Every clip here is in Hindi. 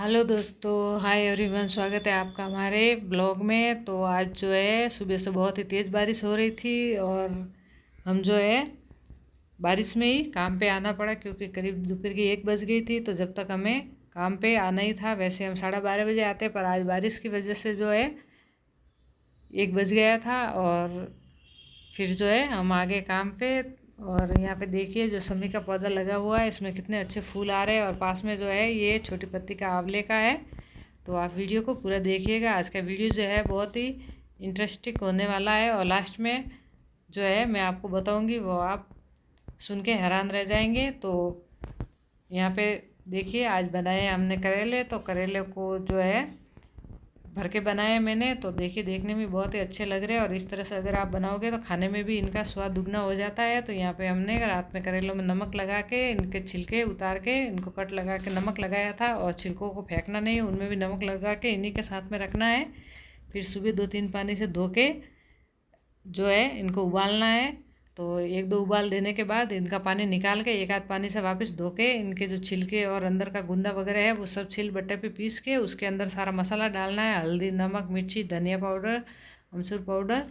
हेलो दोस्तों, हाय एवरीवन। स्वागत है आपका हमारे ब्लॉग में। तो आज जो है सुबह से बहुत ही तेज़ बारिश हो रही थी और हम जो है बारिश में ही काम पे आना पड़ा क्योंकि करीब दोपहर की 1 बज गई थी। तो जब तक हमें काम पे आना ही था, वैसे हम 12:30 बजे आते, पर आज बारिश की वजह से जो है 1 बज गया था और फिर जो है हम आ गए काम पे। और यहाँ पे देखिए जो शमी का पौधा लगा हुआ है, इसमें कितने अच्छे फूल आ रहे हैं। और पास में जो है ये छोटी पत्ती का आंवले का है। तो आप वीडियो को पूरा देखिएगा। आज का वीडियो जो है बहुत ही इंटरेस्टिंग होने वाला है और लास्ट में जो है मैं आपको बताऊंगी, वो आप सुन के हैरान रह जाएंगे। तो यहाँ पे देखिए आज बनाए हमने करेले। तो करेले को जो है भर के बनाए मैंने। तो देखिए देखने में बहुत ही अच्छे लग रहे हैं और इस तरह से अगर आप बनाओगे तो खाने में भी इनका स्वाद दुगना हो जाता है। तो यहाँ पे हमने रात में करेलों में नमक लगा के इनके छिलके उतार के इनको कट लगा के नमक लगाया था और छिलकों को फेंकना नहीं, उनमें भी नमक लगा के इन्हीं के साथ में रखना है। फिर सुबह 2-3 पानी से धो के जो है इनको उबालना है। तो 1-2 उबाल देने के बाद इनका पानी निकाल के एक आध पानी से वापस धो के इनके जो छिलके और अंदर का गुंदा वगैरह है वो सब छिल बट्टे पे पीस के उसके अंदर सारा मसाला डालना है। हल्दी, नमक, मिर्ची, धनिया पाउडर, अमचूर पाउडर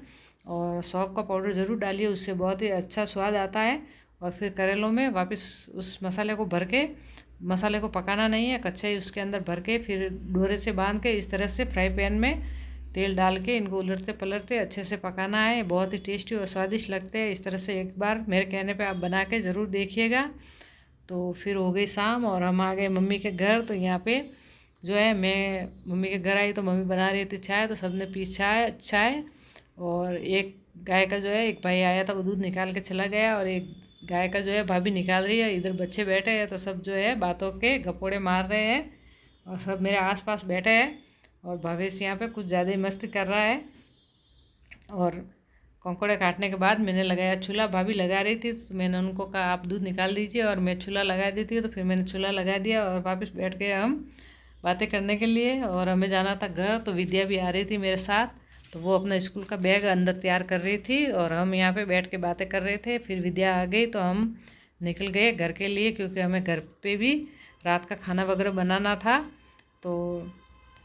और सौंफ का पाउडर ज़रूर डालिए, उससे बहुत ही अच्छा स्वाद आता है। और फिर करेलों में वापस उस मसाले को भर के, मसाले को पकाना नहीं है, कच्चा ही उसके अंदर भर के फिर डोरे से बांध के इस तरह से फ्राई पैन में तेल डाल के इनको उलटते पलटते अच्छे से पकाना है। बहुत ही टेस्टी और स्वादिष्ट लगते हैं। इस तरह से एक बार मेरे कहने पे आप बना के ज़रूर देखिएगा। तो फिर हो गई शाम और हम आ गए मम्मी के घर। तो यहाँ पे जो है मैं मम्मी के घर आई तो मम्मी बना रही थी चाय। तो सबने पी चाय और एक गाय का जो है एक भाई आया था, वो दूध निकाल के चला गया और एक गाय का जो है भाभी निकाल रही है। इधर बच्चे बैठे हैं तो सब जो है बातों के गपोड़े मार रहे हैं और सब मेरे आसपास बैठे हैं। और भावेश यहाँ पे कुछ ज़्यादा ही मस्ती कर रहा है। और कंकोड़े काटने के बाद मैंने लगाया चूल्हा। भाभी लगा रही थी तो मैंने उनको कहा आप दूध निकाल दीजिए और मैं चूल्हा लगा देती हूँ। तो फिर मैंने चूल्हा लगा दिया और वापस बैठ गए हम बातें करने के लिए। और हमें जाना था घर, तो विद्या भी आ रही थी मेरे साथ। तो वो अपना स्कूल का बैग अंदर तैयार कर रही थी और हम यहाँ पे बैठ के बातें कर रहे थे। फिर विद्या आ गई तो हम निकल गए घर के लिए क्योंकि हमें घर पे भी रात का खाना वगैरह बनाना था। तो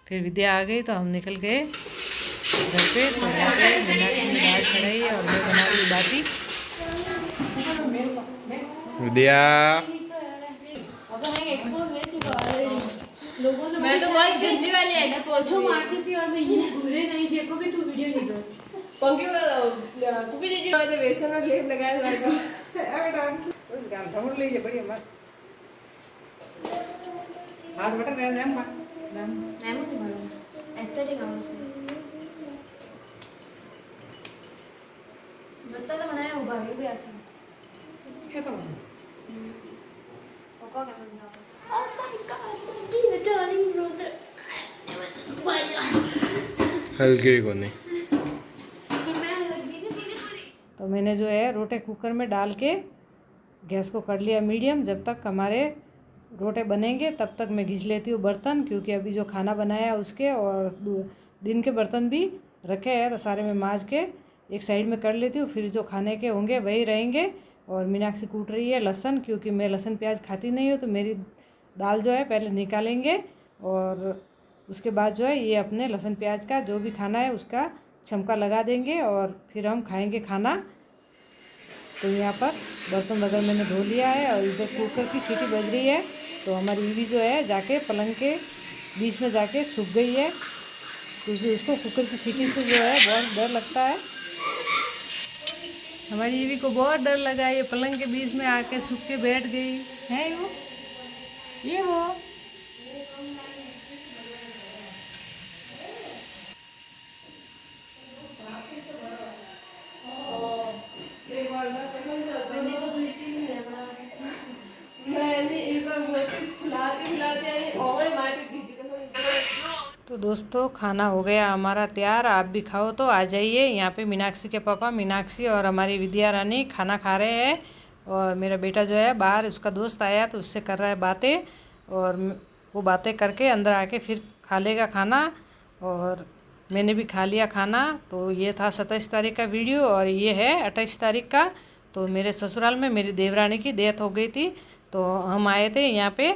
फिर विद्या आ गई तो हम निकल गए घर पे। तो यहाँ पे मीनाक्षी ने दाल चढ़ाई है और मैं बना रही बाटी। विद्या मैं तो बहुत गंदी वाली एक्सपोज मारती थी और मैं ये घूरे नहीं जेको भी तू वीडियो नहीं कर पंखी तू भी नहीं जो बेसन में लेप लगाया लगा उस गाल ढूंढ लीजिए बढ़िया मस्त हाथ बटन रहे हैं नहीं मुझे मालूम एस्थेटिक आउट बत्ता तो बनाया होगा भी ऐसा है। तो ओका क्या बना oh my God the darling brother हल्के को नहीं। तो मैंने जो है रोटे कुकर में डाल के गैस को कर लिया मीडियम। जब तक हमारे रोटे बनेंगे तब तक मैं घिस लेती हूँ बर्तन, क्योंकि अभी जो खाना बनाया उसके और दिन के बर्तन भी रखे हैं तो सारे मैं मांज के एक साइड में कर लेती हूँ। फिर जो खाने के होंगे वही रहेंगे। और मीनाक्षी कूट रही है लहसुन, क्योंकि मैं लहसुन प्याज खाती नहीं हूँ। तो मेरी दाल जो है पहले निकालेंगे और उसके बाद जो है ये अपने लहसुन प्याज का जो भी खाना है उसका छमका लगा देंगे और फिर हम खाएंगे खाना। तो यहाँ पर बर्तन वगैरह मैंने धो लिया है और इधर कुकर की सीटी बज रही है। तो हमारी ईवी जो है जाके पलंग के बीच में जाके छुप गई है, क्योंकि उसको कुकर की सीटी से जो है बहुत डर लगता है। हमारी ईवी को बहुत डर लगा, ये पलंग के बीच में आके छुप के बैठ गई है। वो तो दोस्तों खाना हो गया हमारा तैयार। आप भी खाओ तो आ जाइए। यहाँ पे मीनाक्षी के पापा, मीनाक्षी और हमारी विद्या रानी खाना खा रहे हैं। और मेरा बेटा जो है बाहर, उसका दोस्त आया तो उससे कर रहा है बातें और वो बातें करके अंदर आके फिर खा लेगा खाना। और मैंने भी खा लिया खाना। तो ये था 27 तारीख का वीडियो और ये है 28 तारीख का। तो मेरे ससुराल में मेरी देवरानी की डेथ हो गई थी। तो हम आए थे यहाँ पे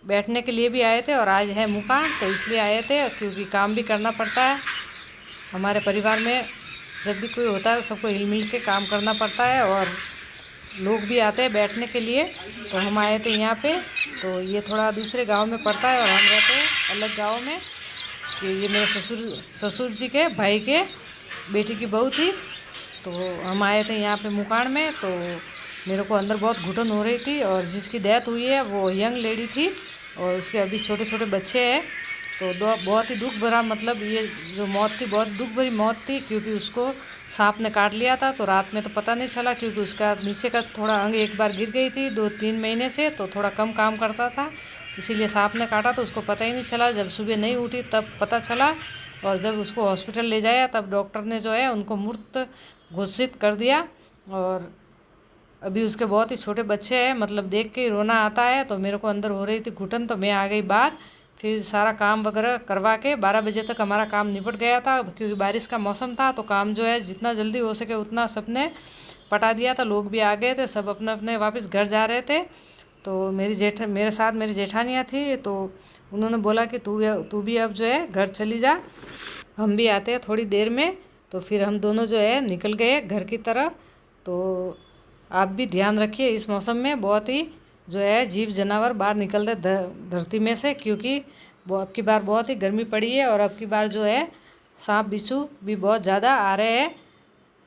बैठने के लिए भी आए थे और आज है मुकाम, तो इसलिए आए थे क्योंकि काम भी करना पड़ता है। हमारे परिवार में जब भी कोई होता है सबको हिल मिल के काम करना पड़ता है और लोग भी आते हैं बैठने के लिए। तो हम आए थे यहाँ पे। तो ये थोड़ा दूसरे गांव में पड़ता है और हम रहते हैं अलग गांव में। कि ये मेरे ससुर जी के भाई के बेटी की बहू थी। तो हम आए थे यहाँ पे मुकाण में। तो मेरे को अंदर बहुत घुटन हो रही थी और जिसकी डेथ हुई है वो यंग लेडी थी और उसके अभी छोटे छोटे बच्चे हैं। तो बहुत ही दुख भरा, मतलब ये जो मौत थी बहुत दुख भरी मौत थी, क्योंकि उसको सांप ने काट लिया था। तो रात में तो पता नहीं चला क्योंकि उसका नीचे का थोड़ा अंग एक बार गिर गई थी 2-3 महीने से, तो थोड़ा कम काम करता था, इसीलिए सांप ने काटा तो उसको पता ही नहीं चला। जब सुबह नहीं उठी तब पता चला और जब उसको हॉस्पिटल ले जाया तब डॉक्टर ने जो है उनको मृत घोषित कर दिया। और अभी उसके बहुत ही छोटे बच्चे हैं, मतलब देख के ही रोना आता है। तो मेरे को अंदर हो रही थी घुटन, तो मैं आ गई बाहर। फिर सारा काम वगैरह करवा के 12 बजे तक हमारा काम निपट गया था, क्योंकि बारिश का मौसम था। तो काम जो है जितना जल्दी हो सके उतना सबने पटा दिया था। लोग भी आ गए थे, सब अपने अपने वापस घर जा रहे थे। तो मेरे साथ मेरी जेठानियाँ थी, तो उन्होंने बोला कि तू भी अब जो है घर चली जा, हम भी आते हैं थोड़ी देर में। तो फिर हम दोनों जो है निकल गए घर की तरफ। तो आप भी ध्यान रखिए, इस मौसम में बहुत ही जो है जीव जानवर बाहर निकलते धरती में से, क्योंकि अब की बार बहुत ही गर्मी पड़ी है और अब की बार जो है सांप बिच्छू भी बहुत ज़्यादा आ रहे हैं।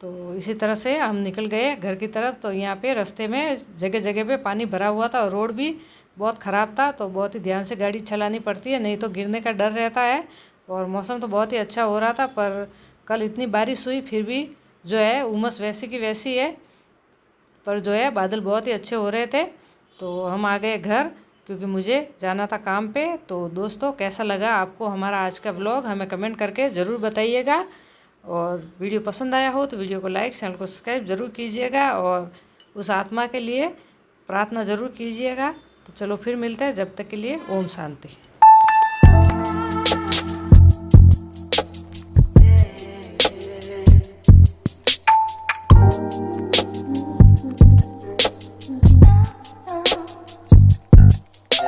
तो इसी तरह से हम निकल गए घर की तरफ। तो यहाँ पे रास्ते में जगह जगह पे पानी भरा हुआ था और रोड भी बहुत ख़राब था, तो बहुत ही ध्यान से गाड़ी चलानी पड़ती है, नहीं तो गिरने का डर रहता है। और मौसम तो बहुत ही अच्छा हो रहा था, पर कल इतनी बारिश हुई फिर भी जो है उमस वैसी की वैसी है। पर जो है बादल बहुत ही अच्छे हो रहे थे। तो हम आ गए घर, क्योंकि मुझे जाना था काम पे। तो दोस्तों, कैसा लगा आपको हमारा आज का व्लॉग, हमें कमेंट करके ज़रूर बताइएगा। और वीडियो पसंद आया हो तो वीडियो को लाइक, चैनल को सब्सक्राइब ज़रूर कीजिएगा और उस आत्मा के लिए प्रार्थना ज़रूर कीजिएगा। तो चलो फिर मिलते हैं, जब तक के लिए ओम शांति।